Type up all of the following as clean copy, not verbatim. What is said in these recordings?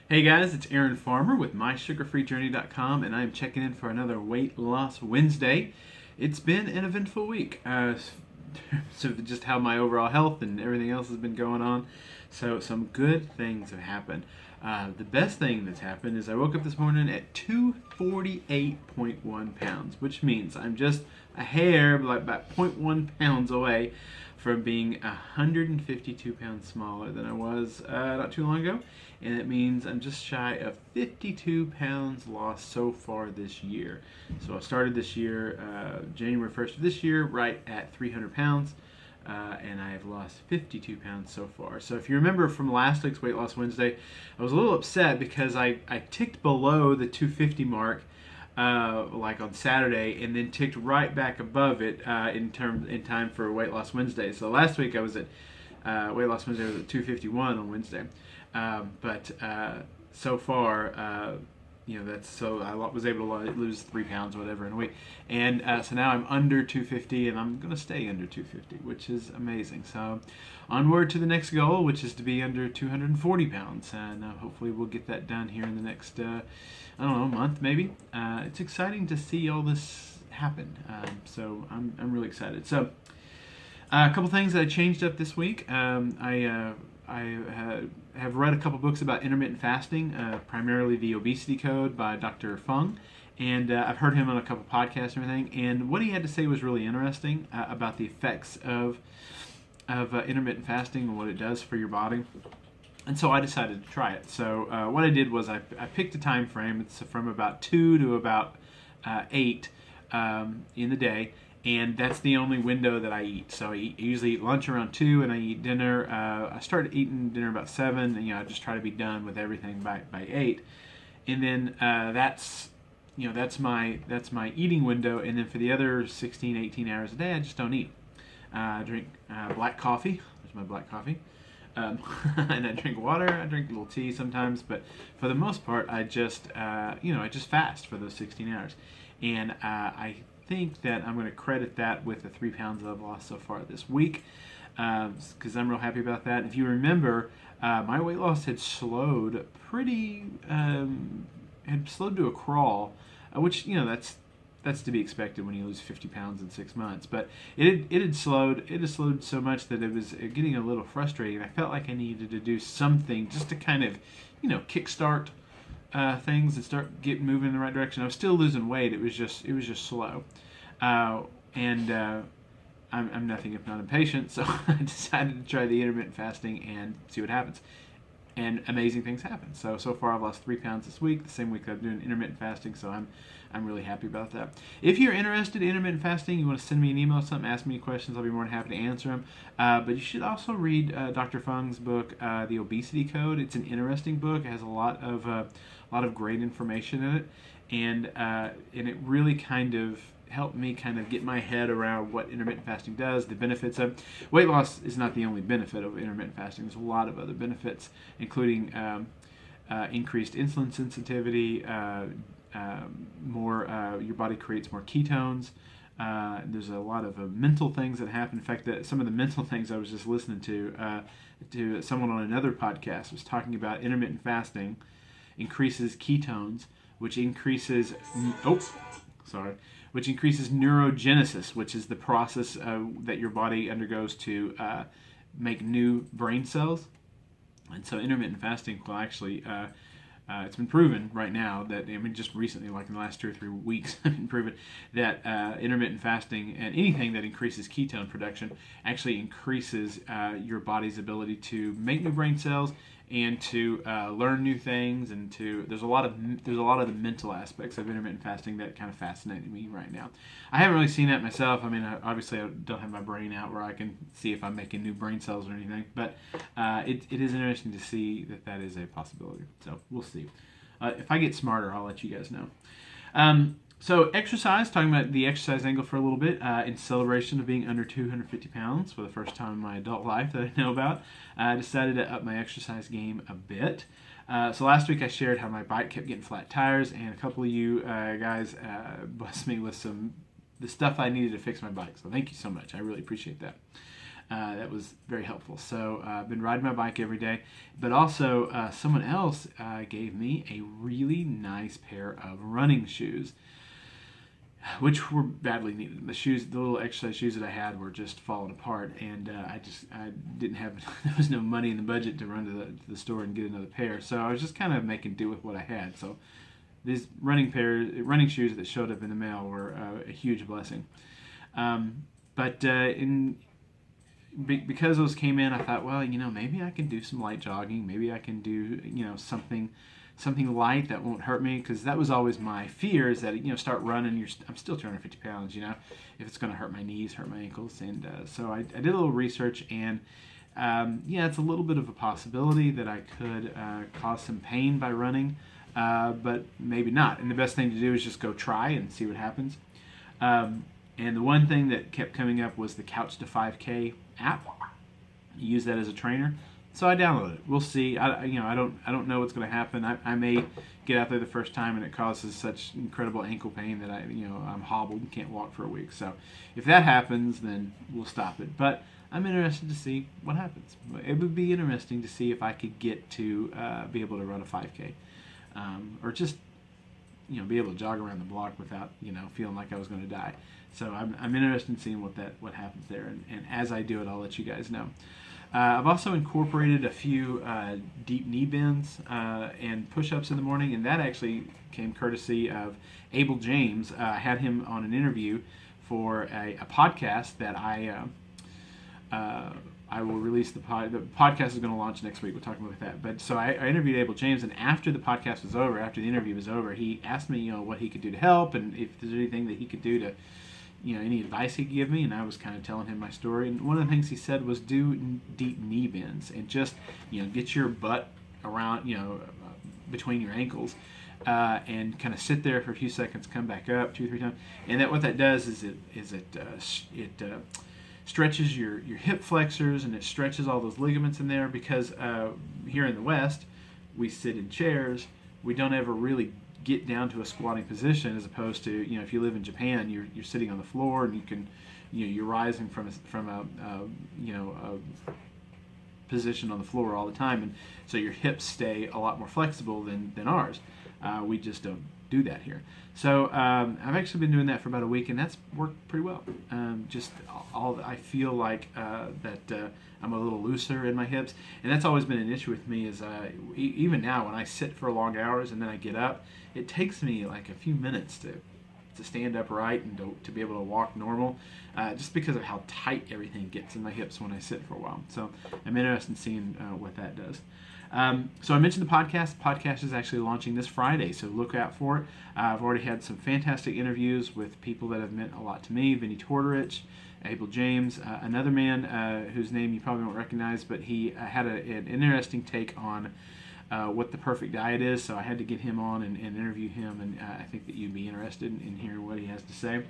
Hey guys, it's Aaron Farmer with MySugarFreeJourney.com, and I'm checking in for another Weight Loss Wednesday. It's been an eventful week, so just how my overall health and everything else has been going on. So some good things have happened. The best thing that's happened is I woke up this morning at 248.1 pounds, which means I'm just a hair, like about 0.1 pounds away from being 152 pounds smaller than I was not too long ago. And it means I'm just shy of 52 pounds lost so far this year. So I started this year, January 1st of this year, right at 300 pounds. And I have lost 52 pounds so far. So if you remember from last week's Weight Loss Wednesday, I was a little upset because I ticked below the 250 mark like on Saturday, and then ticked right back above it in time for Weight Loss Wednesday. So last week I was at Weight Loss Wednesday was at 251 on Wednesday, but so far. That's so I was able to lose 3 pounds or whatever in a week. And so now I'm under 250, and I'm going to stay under 250, which is amazing. So onward to the next goal, which is to be under 240 pounds. And hopefully we'll get that done here in the next, month maybe. It's exciting to see all this happen. So I'm really excited. So a couple things that I changed up this week. I have read a couple books about intermittent fasting, primarily The Obesity Code by Dr. Fung, and I've heard him on a couple podcasts and everything, and what he had to say was really interesting about the effects of intermittent fasting and what it does for your body. And so I decided to try it. So what I did was I picked a time frame. It's from about 2 to about 8 in the day. And that's the only window that I eat. So I usually eat lunch around 2, and I eat dinner. I started eating dinner about 7, and I just try to be done with everything by 8. And then that's my eating window. And then for the other 16, 18 hours a day, I just don't eat. I drink black coffee. There's my black coffee. And I drink water. I drink a little tea sometimes, but for the most part, I just fast for those 16 hours. And I think that I'm going to credit that with the 3 pounds that I've lost so far this week, because I'm real happy about that. If you remember, my weight loss had slowed to a crawl, which that's to be expected when you lose 50 pounds in 6 months. But it had slowed so much that it was getting a little frustrating. I felt like I needed to do something just to kind of kickstart things and start moving in the right direction. I was still losing weight. It was just slow, and I'm nothing if not impatient. So I decided to try the intermittent fasting and see what happens. And amazing things happen. So far I've lost 3 pounds this week, the same week that I'm doing intermittent fasting. So I'm really happy about that. If you're interested in intermittent fasting, you want to send me an email or something, ask me questions, I'll be more than happy to answer them. But you should also read Dr. Fung's book, The Obesity Code. It's an interesting book. It has a lot of great information in it, and it really kind of helped me kind of get my head around what intermittent fasting does, the benefits of weight loss is not the only benefit of intermittent fasting. There's a lot of other benefits, including increased insulin sensitivity, your body creates more ketones. There's a lot of mental things that happen. In fact, some of the mental things I was just listening to someone on another podcast was talking about intermittent fasting increases ketones, which increases neurogenesis, which is the process that your body undergoes to make new brain cells. And so intermittent fasting will actually, it's been proven right now that, just recently, like in the last 2 or 3 weeks, it's been proven that intermittent fasting and anything that increases ketone production actually increases your body's ability to make new brain cells and to learn new things, and there's a lot of the mental aspects of intermittent fasting that kind of fascinated me right now. I haven't really seen that myself. Obviously I don't have my brain out where I can see if I'm making new brain cells or anything, but it is interesting to see that is a possibility. So we'll see. If I get smarter, I'll let you guys know. So exercise, talking about the exercise angle for a little bit, in celebration of being under 250 pounds for the first time in my adult life that I know about, I decided to up my exercise game a bit. So last week I shared how my bike kept getting flat tires, and a couple of you guys blessed me with the stuff I needed to fix my bike. So thank you so much. I really appreciate that. That was very helpful. So I've been riding my bike every day, but also someone else gave me a really nice pair of running shoes, which were badly needed. The little exercise shoes that I had were just falling apart, and I didn't have, there was no money in the budget to run to the store and get another pair. So I was just kind of making do with what I had. So these running shoes that showed up in the mail were a huge blessing. Because those came in, I thought, well, maybe I can do some light jogging. Maybe I can do, something light that won't hurt me, because that was always my fear, is that, start running, I'm still 250 pounds, if it's going to hurt my knees, hurt my ankles. And so I did a little research, and it's a little bit of a possibility that I could cause some pain by running, but maybe not. And the best thing to do is just go try and see what happens. And the one thing that kept coming up was the Couch to 5K app. You use that as a trainer. So I downloaded it. We'll see. I don't know what's going to happen. I may get out there the first time and it causes such incredible ankle pain that I'm hobbled and can't walk for a week. So if that happens, then we'll stop it. But I'm interested to see what happens. It would be interesting to see if I could get to be able to run a 5K, or just be able to jog around the block without feeling like I was going to die. So I'm interested in seeing what happens there. And as I do it, I'll let you guys know. I've also incorporated a few deep knee bends and push-ups in the morning, and that actually came courtesy of Abel James. I had him on an interview for a podcast that I will release. The podcast is going to launch next week. We'll talk about that. But so I interviewed Abel James, and after the podcast was over, after the interview was over, he asked me, what he could do to help, and if there's anything that he could do to, any advice he could give me. And I was kind of telling him my story. And one of the things he said was do deep knee bends and just, get your butt around, between your ankles, and kind of sit there for a few seconds, come back up 2-3 times. And what that does is it stretches your hip flexors, and it stretches all those ligaments in there, because here in the West, we sit in chairs. We don't ever really get down to a squatting position, as opposed to, if you live in Japan, you're sitting on the floor, and you can, you're rising from a position on the floor all the time, and so your hips stay a lot more flexible than ours. We just don't do that here. So I've actually been doing that for about a week, and that's worked pretty well. I feel like that I'm a little looser in my hips, and that's always been an issue with me. Is even now when I sit for long hours and then I get up, it takes me like a few minutes to stand upright and to be able to walk normal, just because of how tight everything gets in my hips when I sit for a while. So I'm interested in seeing what that does. So I mentioned the podcast. The podcast is actually launching this Friday, so look out for it. I've already had some fantastic interviews with people that have meant a lot to me. Vinny Tortorich, Abel James, another man whose name you probably won't recognize, but he had an interesting take on what the perfect diet is, so I had to get him on and interview him, and I think that you'd be interested in hearing what he has to say.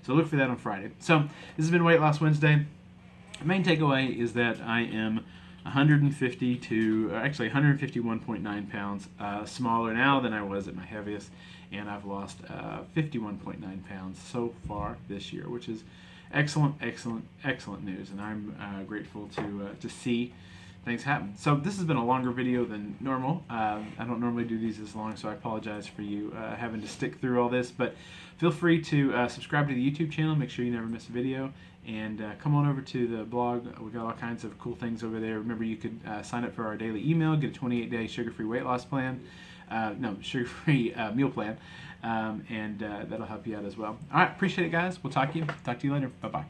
So look for that on Friday. So this has been Weight Loss Wednesday. The main takeaway is that I am 151.9 pounds smaller now than I was at my heaviest, and I've lost 51.9 pounds so far this year, which is excellent news, and I'm grateful to see things happen. So this has been a longer video than normal. I don't normally do these this long, so I apologize for you having to stick through all this, but feel free to subscribe to the YouTube channel. Make sure you never miss a video, and come on over to the blog. We've got all kinds of cool things over there. Remember, you could sign up for our daily email, get a 28-day sugar-free weight loss plan, sugar-free meal plan, and that'll help you out as well. All right, appreciate it, guys. We'll talk to you later. Bye-bye.